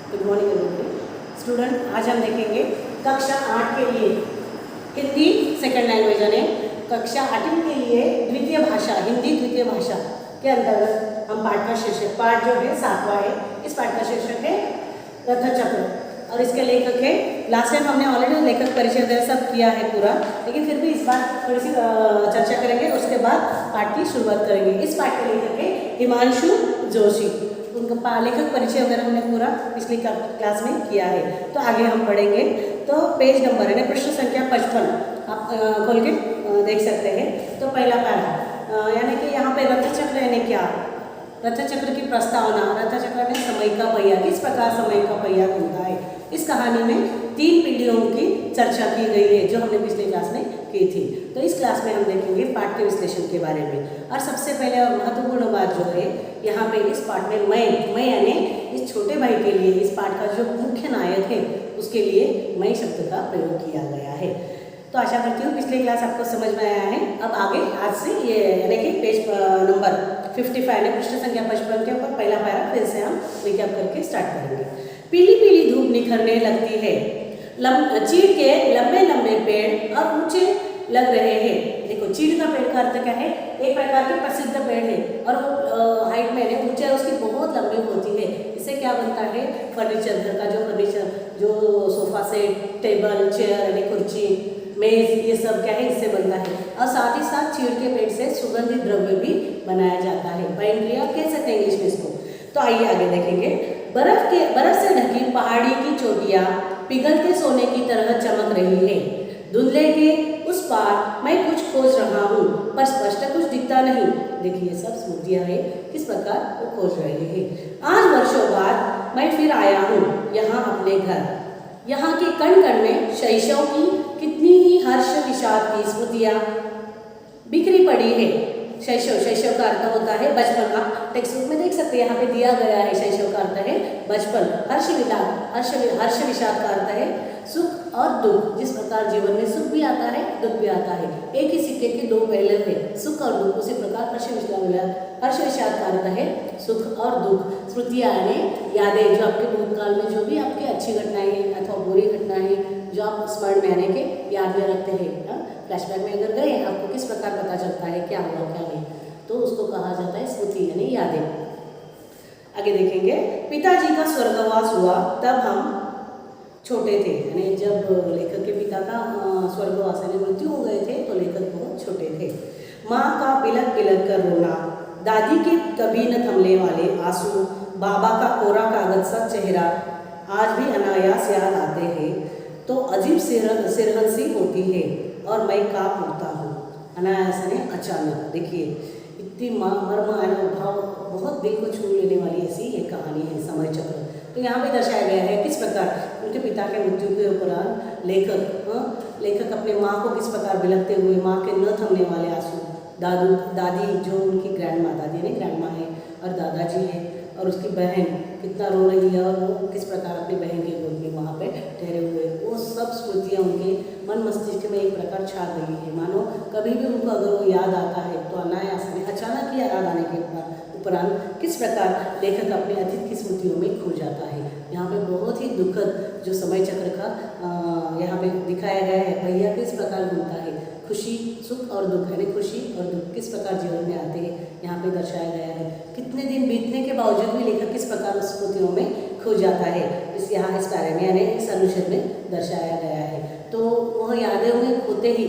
Good morning everybody. Student, आज हम देखेंगे कक्षा 8 के लिए हिंदी सेकंड लैंग्वेज यानी कक्षा 8वीं के लिए द्वितीय भाषा हिंदी द्वितीय भाषा के अंतर्गत हम पाठ का शीर्षक पाठ जो है 7वां है। इस पाठ का शीर्षक है रथचक्र और इसके लेखक है। लास्ट टाइम हमने ऑलरेडी लेखक परिचय वगैरह सब किया है पूरा, लेकिन फिर भी इस बार थोड़ी सी चर्चा करेंगे। उसके बाद पाठ की शुरुआत करेंगे। इस पाठ के लेखक है हिमांशु जोशी। उनका लेखक परिचय वगैरह हमने पूरा पिछली क्लास में किया है। तो आगे हम पढ़ेंगे। तो पेज नंबर यानी प्रश्न संख्या 55 आप खोल के देख सकते हैं। तो पहला पैरा यानी कि यहाँ पे रथचक्र यानी क्या, रथचक्र की प्रस्तावना। रथचक्र में समय का पहिया, किस प्रकार समय का पहिया घूमता है। इस कहानी में 3 पीढ़ियों की चर्चा की गई है जो हमने पिछले क्लास में की थी। तो इस क्लास में हम देखेंगे पाठ के विश्लेषण के बारे में। और सबसे पहले और महत्वपूर्ण बात जो है यहाँ पे इस पाठ में मैं यानी इस छोटे भाई के लिए इस पाठ का जो मुख्य नायक है उसके लिए मैं शब्द का प्रयोग किया गया है। तो आशा करती हूँ पिछली क्लास आपको समझ में आया है। अब आगे आज से ये यानी कि पेज नंबर 55 यानी पृष्ठ संख्या 55 के ऊपर पहला पैरा फिर से हम रिकैप करके स्टार्ट करेंगे। पीली पीली धूप निखरने लगती है, चीड़ के लंबे लंबे पेड़ और ऊंचे लग रहे हैं। देखो, चीड़ का पेड़ का अर्थ क्या है, एक प्रकार के प्रसिद्ध पेड़ है और वो हाइट में है, ऊंचाई उसकी बहुत लंबी होती है। इससे क्या बनता है, फर्नीचर, घर का जो फर्नीचर, जो सोफा सेट, टेबल, चेयर यानी कुर्सी, मेज, ये सब क्या है इससे बनता है। और साथ ही साथ चीड़ के पेड़ से सुगंधित द्रव्य भी बनाया जाता है। पाइन ट्री आप कह सकते हैं इंग्लिश में इसको। तो आइए आगे देखेंगे। बर्फ से ढकी पहाड़ी की चोटियां पिघलते सोने की तरह चमक रही है। धुंधले के उस पार मैं कुछ खोज रहा हूँ पर स्पष्ट कुछ दिखता नहीं। देखिए, सब स्मृतियाँ हैं, किस प्रकार वो खोज रहे हैं। आज वर्षों बाद मैं फिर आया हूँ यहाँ अपने घर। यहाँ के कण कण में शैशव की कितनी ही हर्ष विषाद की स्मृतियाँ बिखरी पड़ी है। शैशव का अर्थ होता है बचपन। आप टेक्स्ट बुक में देख सकते हैं, यहाँ पे दिया गया है। शैशव का अर्थ है बचपन। हर्ष विषाद का अर्थ है सुख और दुख। जिस प्रकार जीवन में सुख भी आता है, दुख भी आता है, एक ही सिक्के के 2 पहलू है, सुख और दुख। उसी प्रकार हर्ष विषाद का अर्थ है सुख और दुख। स्मृतियाँ यानी यादें, जो आपके भूतकाल में जो भी आपकी अच्छी घटनाएं हैं अथवा बुरी घटनाएं जो आप स्मरण में आने के याद में रखते हैं। फ्लैशबैक में अगर गए, आपको किस प्रकार पता चलता है क्या हुआ क्या नहीं, तो उसको कहा जाता है स्मृति यानी यादें। आगे देखेंगे। पिताजी का स्वर्गवास हुआ तब हम छोटे थे, यानी जब लेखक के पिता का स्वर्गवास यानी मृत्यु हो गए थे तो लेखक बहुत छोटे थे। माँ का बिलक बिलक कर रोना, दादी के कभी न थमने वाले आंसू, बाबा का कोरा कागज सा चेहरा आज भी अनायास याद आते हैं तो अजीब सिरहंसी होती है और मैं कांप उठता हूँ। अनायास ने अचानक। देखिए, इतनी मर्म भाव बहुत दिल को छू लेने वाली ऐसी ये कहानी है समय चक्र। तो यहाँ पे दर्शाया गया है किस प्रकार उनके पिता के मृत्यु के उपरांत लेखक अपने माँ को किस प्रकार बिलखते हुए, माँ के न थमने वाले आंसू, दादी जो उनकी ग्रैंड माँ, दादी ने ग्रैंड माँ है और दादाजी है, और उसकी बहन कितना रो रही है और वो किस प्रकार अपनी बहन के गोद में वहाँ पे ठहरे हुए, वो सब स्मृतियाँ उनके मन मस्तिष्क में एक प्रकार छा गई है। मानो कभी भी उनको अगर वो याद आता है तो अनायास में अचानक ही याद आने के उपरांत किस प्रकार लेखक अपने अतीत की स्मृतियों में खो जाता है। यहाँ पे बहुत ही दुखद जो समय चक्र का यहाँ पे दिखाया गया है। पहिया किस प्रकार घूमता है, खुशी, सुख और दुख यानी खुशी और दुख किस प्रकार जीवन में आते हैं, यहाँ पे दर्शाया गया है। कितने दिन बीतने के बावजूद भी लेखक किस प्रकार स्मृतियों में खो जाता है, इस यहाँ इस बारे में यानी इस अनुच्छेद में दर्शाया गया है। तो वह यादें उन्हें खोते ही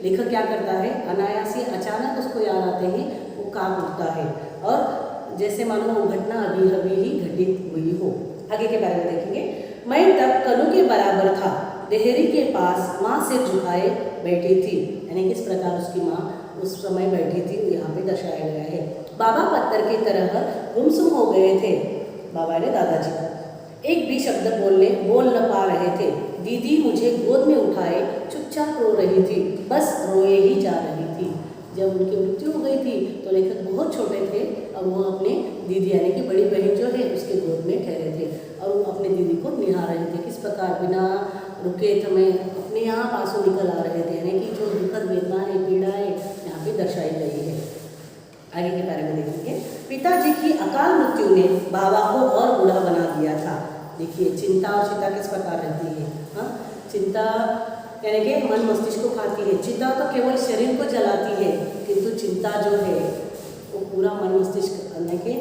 लेखक क्या करता है, अनायास ही अचानक उसको याद आते ही वो कांप उठता है और जैसे मानो वो घटना अभी अभी ही घटित हुई हो। आगे के बारे में देखेंगे। मैं तब कनु के बराबर था, देहरी के पास माँ से झुकाए बैठी थी, यानी किस प्रकार उसकी माँ उस समय बैठी थी यहाँ पे दर्शाया गया है। बाबा पत्थर की तरह गुमसुम हो गए थे, बाबा ने दादाजी, एक भी शब्द बोल न पा रहे थे। दीदी मुझे गोद में उठाए चुपचाप रो रही थी, बस रोए ही जा रही थी। जब उनकी मृत्यु हो गई थी तो लेखक बहुत छोटे थे और वो अपने दीदी यानी कि बड़ी बहन जो है उसके गोद में ठहरे थे और वो अपने दीदी को निहार रहे थे। किस प्रकार बिना रुके समय अपने आप आंसू निकल आ रहे थे, यानी कि जो दुखद वेदना है, पीड़ा है यहाँ पे दर्शाई गई है। आगे के बारे में देखेंगे। पिताजी की अकाल मृत्यु ने बाबा को और बूढ़ा बना दिया था। देखिए, देखिए चिंता और चिता किस प्रकार रहती है। हाँ, चिंता यानी कि मन मस्तिष्क को खाती है। चिता तो केवल शरीर को जलाती है, किंतु चिंता जो है वो पूरा मन मस्तिष्क यानी कि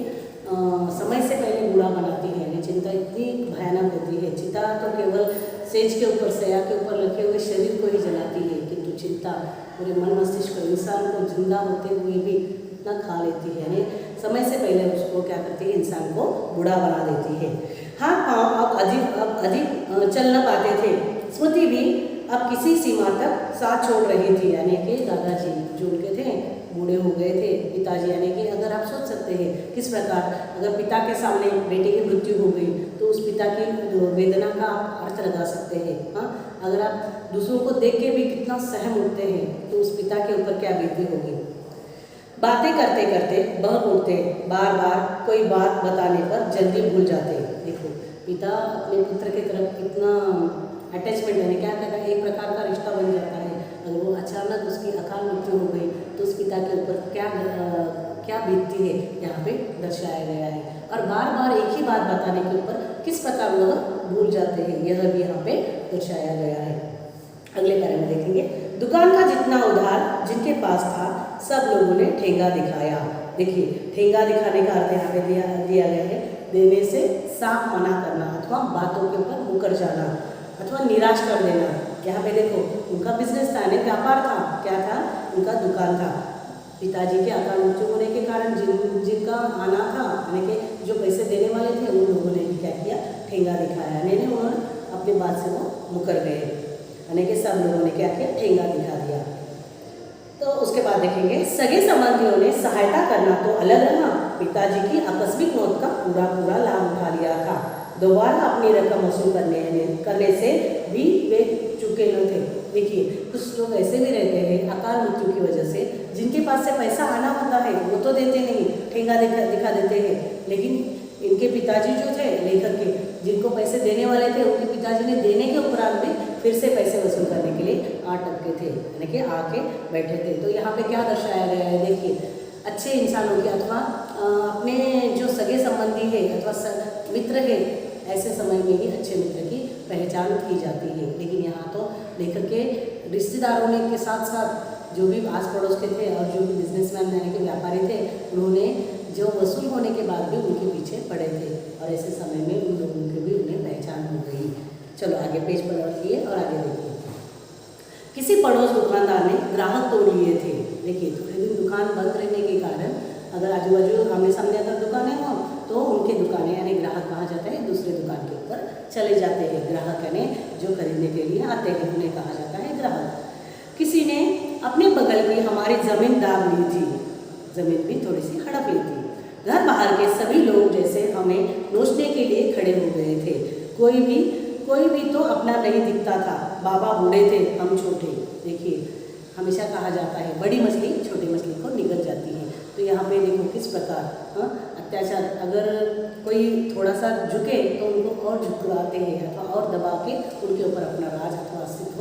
समय से पहले बुरा बनाती है। यानी चिंता इतनी भयानक होती है। चिता तो केवल सेज के ऊपर, सया के ऊपर रखे हुए शरीर को ही जलाती है, किंतु चिंता पूरे मन मस्तिष्क को, इंसान को जिंदा होते हुए भी इतना खा लेती है। यानी समय से पहले उसको क्या करती है, इंसान को बूढ़ा बना देती है। हाथ पाँव अब अधिक चल न पाते थे। स्मृति भी अब किसी सीमा तक साथ छोड़ रही थी। यानी कि दादाजी जो उनके थे बूढ़े हो गए थे, पिताजी। यानी कि अगर आप सोच सकते हैं किस प्रकार अगर पिता के सामने बेटे की मृत्यु हो गई तो उस पिता की वेदना का आप अर्थ लगा सकते हैं। हाँ, अगर आप दूसरों को देख के भी कितना सहम उठते हैं तो उस पिता के ऊपर क्या बीती होगी। बातें करते करते बहक उठते, बार बार कोई बात बताने पर जल्दी भूल जाते। देखो पिता अपने पुत्र की तरफ कितना अटैचमेंट, यानी क्या कहता है, एक प्रकार का रिश्ता बन जाता है। अगर वो अचानक उसकी अकाल मृत्यु हो गई तो उस पिता के ऊपर क्या बीतती है यहाँ पे दर्शाया गया है। और बार बार एक ही बात बताने के ऊपर किस प्रकार लोग भूल जाते हैं, यह भी यहाँ पे दर्शाया गया है। अगले पैरे में देखेंगे, दुकान का जितना उधार जिनके पास था सब लोगों ने ठेंगा दिखाया। देखिए ठेंगा दिखाने का अर्थ यहाँ पे दिया गया है देने से साफ मना करना अथवा बातों के ऊपर मुकर जाना अथवा निराश कर देना। यहाँ पे देखो उनका बिजनेस था, यानी व्यापार था, क्या था, उनका दुकान था। पिताजी के अकाल मृत्यु होने के कारण जिनका आना था, यानी कि जो पैसे देने वाले थे, उन लोगों ने क्या किया, ठेंगा दिखाया। यानी उन्होंने अपनी बात से वो मुकर गए, यानी कि सब लोगों ने क्या किया, ठेंगा दिखा दिया। तो उसके बाद देखेंगे, सगे संबंधियों ने सहायता करना तो अलग रहा, पिताजी की आकस्मिक मौत का पूरा लाभ उठा लिया था। दोबारा अपनी रकम वसूल करने से भी वे चुके न थे। देखिए कुछ लोग ऐसे भी रहते हैं अकाल मृत्यु की वजह से, जिनके पास से पैसा आना होता है वो तो देते नहीं, ठेंगा दिखा देते हैं। लेकिन इनके पिताजी जो थे लेखक के, जिनको पैसे देने वाले थे, उनके पिताजी ने देने के उपरांत भी फिर से पैसे वसूल करने के लिए अटके थे, यानी कि आके बैठे थे। तो यहाँ पे क्या दर्शाया गया है, देखिए अच्छे इंसानों के अथवा अपने जो सगे संबंधी है अथवा मित्र है, ऐसे समय में ही अच्छे मित्र की पहचान की जाती है। लेकिन यहाँ तो लेखक के रिश्तेदारों ने के साथ साथ जो भी आस पड़ोस के थे और जो भी बिजनेसमैन यानी कि व्यापारी थे, उन्होंने जो वसूल होने के बाद भी उनके पीछे पड़े थे और ऐसे समय में उन लोगों की भी उन्हें पहचान हो गई। चलो आगे पेज पर लौटिए और आगे देखिए, किसी पड़ोस दुकानदार ने ग्राहक तोड़ लिए थे। देखिए थोड़े दिन दुकान बंद रहने के कारण अगर आजू बाजू आमने सामने अगर दुकानें हों तो उनके दुकानें यानी ग्राहक कहाँ जाते हैं, दूसरे दुकान के ऊपर चले जाते हैं। ग्राहक यानी जो खरीदने के लिए आते हैं उन्हें कहा जाता है ग्राहक। किसी ने अपने बगल की हमारी ज़मीन दाब ली थी, ज़मीन भी थोड़ी सी हड़प ली थी। घर बाहर के सभी लोग जैसे हमें नोचने के लिए खड़े हो गए थे। कोई भी तो अपना नहीं दिखता था। बाबा बूढ़े थे, हम छोटे। देखिए हमेशा कहा जाता है बड़ी मछली छोटी मछली को निगल जाती है। तो यहाँ पे देखो किस प्रकार अत्याचार, अगर कोई थोड़ा सा झुके तो उनको और झुकवाते हैं अथवा और दबा के उनके ऊपर अपना राज अथवा अस्तित्व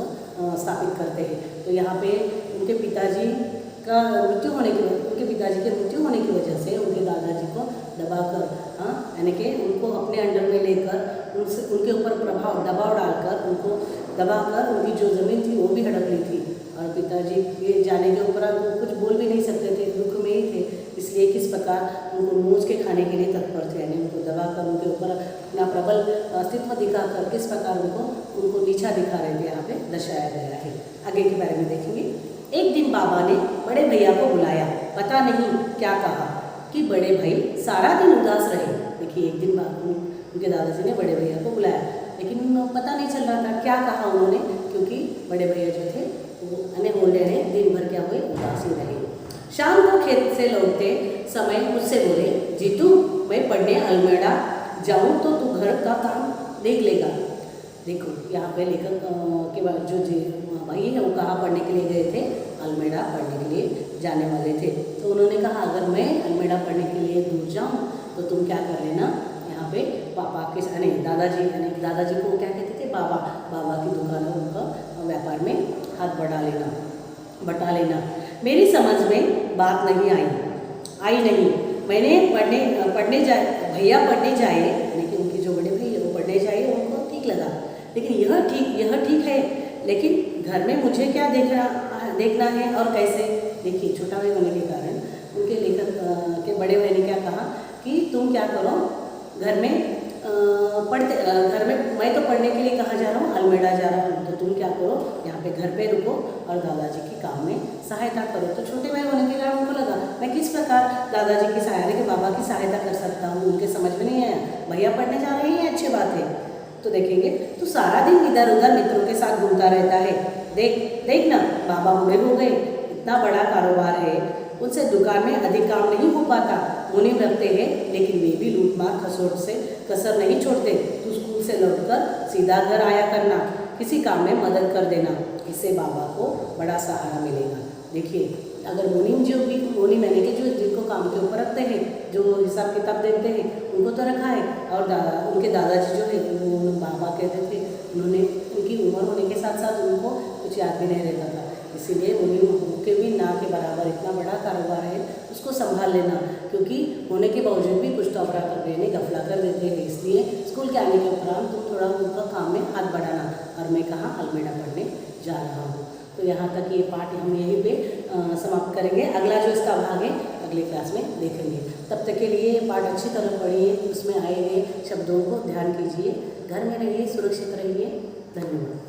स्थापित करते हैं। तो यहाँ पे उनके पिताजी का मृत्यु होने की उनके पिताजी के मृत्यु होने की वजह से उनके दादाजी को दबाकर यानी कि उनको अपने अंडर में लेकर उनके ऊपर दबाव डालकर उनको दबाकर उनकी जो ज़मीन थी वो भी हड़प ली थी। और पिताजी के जाने के उपरांत वो कुछ बोल भी नहीं सकते थे, दुख में ही थे। इसलिए किस प्रकार उनको नोच के खाने के लिए तत्पर थे, यानी उनको दबाकर उनके ऊपर अपना प्रबल अस्तित्व दिखाकर किस प्रकार उनको नीचा दिखा रहे थे, यहाँ पे दर्शाया गया है। आगे के बारे में देखेंगे। एक दिन बाबा ने बड़े भैया को बुलाया, पता नहीं क्या कहा कि बड़े भाई सारा दिन उदास रहे। देखिए एक दिन उनके दादाजी ने बड़े भैया को बुलाया, लेकिन पता नहीं चल रहा था क्या कहा उन्होंने, क्योंकि बड़े भैया जो थे वो होने रहे, दिन भर क्या हुए, उदास ही रहे। शाम को खेत से लौटते समय मुझसे बोले, जीतू मैं पढ़ने अलमेड़ा जाऊँ तो तू घर का काम देख लेगा। देखो यहाँ पे लेखक के बाद जो भाई है वो कहाँ पढ़ने के लिए गए थे, अलमेड़ा पढ़ने के लिए जाने वाले थे। तो उन्होंने कहा अगर मैं अलमेड़ा पढ़ने के लिए दूर जाऊँ तो तुम क्या कर लेना, यहाँ पे पापा के यानी दादाजी को क्या कहते थे, बाबा की दुकान है, उनका व्यापार में हाथ बटा लेना। मेरी समझ में बात नहीं आई नहीं। मैंने भैया पढ़ने जाए, यानी कि उनके जो बड़े भाई वो पढ़ने जाए, यह ठीक है, लेकिन घर में मुझे क्या देखना है और कैसे। देखिए, छोटा भाई होने के कारण उनके लेखक के बड़े भाई ने क्या कहा कि तुम क्या करो, घर में घर में मैं तो पढ़ने के लिए कहाँ जा रहा हूँ, अल्मेडा जा रहा हूँ, तो तुम क्या करो, यहाँ पे घर पे रुको और दादाजी के काम में सहायता करो। तो छोटे भाई होने के कारण उनको लगा मैं किस प्रकार दादाजी की सहायता के बाबा की सहायता कर सकता हूँ। उनके समझ में नहीं आया, भैया पढ़ने जा रहे हैं, अच्छी बात है। तो देखेंगे तो सारा दिन इधर उधर मित्रों के साथ घूमता रहता है। देख ना, बाबा बूढ़े हो गए, इतना बड़ा कारोबार है, उनसे दुकान में अधिक काम नहीं हो पाता, मुनीम रखते हैं, लेकिन वे भी लूटमार खसोट से कसर नहीं छोड़ते। तो स्कूल से लौटकर सीधा घर आया करना, किसी काम में मदद कर देना, इससे बाबा को बड़ा सहारा मिलेगा। देखिए, अगर मुनीम यानी कि जो जिनको काम के ऊपर रखते हैं, जो हिसाब किताब देते हैं, उनको तो रखा है। और उनके दादाजी जो है वो बाबा कहते थे, उन्होंने उनकी उम्र होने के साथ साथ उनको कुछ याद भी नहीं रहता था, इसीलिए मुनीम के भी ना के बराबर इतना बड़ा कारोबार है, उसको संभाल लेना, क्योंकि होने के बावजूद भी कुछ तो अपराध कर देने गफला कर देते हैं। इसलिए स्कूल के आने के उपरांत तुम थोड़ा उनका काम में हाथ बढ़ाना। और मैं कहाँ, अल्मेडा पढ़ने जा रहा हूँ। तो यहाँ तक ये पाठ हम यहीं पे समाप्त करेंगे। अगला जो इसका भाग है अगले क्लास में देखेंगे। तब तक के लिए पाठ अच्छी तरह पढ़िए, उसमें आए गए शब्दों को ध्यान कीजिए, घर में रहिए, सुरक्षित रहिए। धन्यवाद।